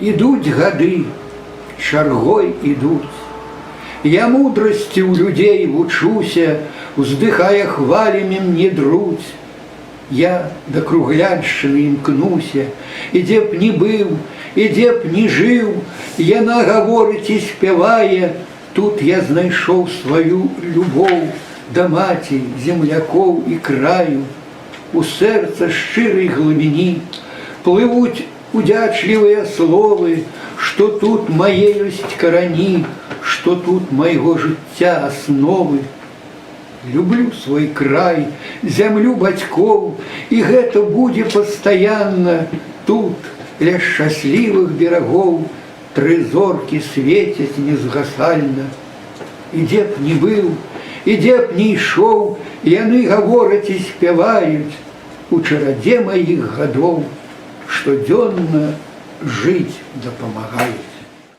Ідуць гады, чаргой ідуць. Я мудрасці ў людзей вучуся, уздыхая хвалямі мне друць. Я да кругляншчыны імкнуся, і дзе б не быў, і дзе б не жыў, яна гаворыць і спявае, тут я знайшоў сваю любоў да маці, землякоў і краю. У сэрца шчырай глыбіні плывуць удзячлівыя словы, што тут мае ёсць карані, што тут майго жыцця асновы. Люблю свой край, зямлю бацькоў, і гэта будзе пастаянна. Тут, ля шчаслівых берагоў, тры зоркі свецяць незгасальна. І дзе б не быў, і дзе б не ішоў, яны гавораць і спяваюць у чарадзе маіх гадоў, штодзённа жыць дапамагаюць.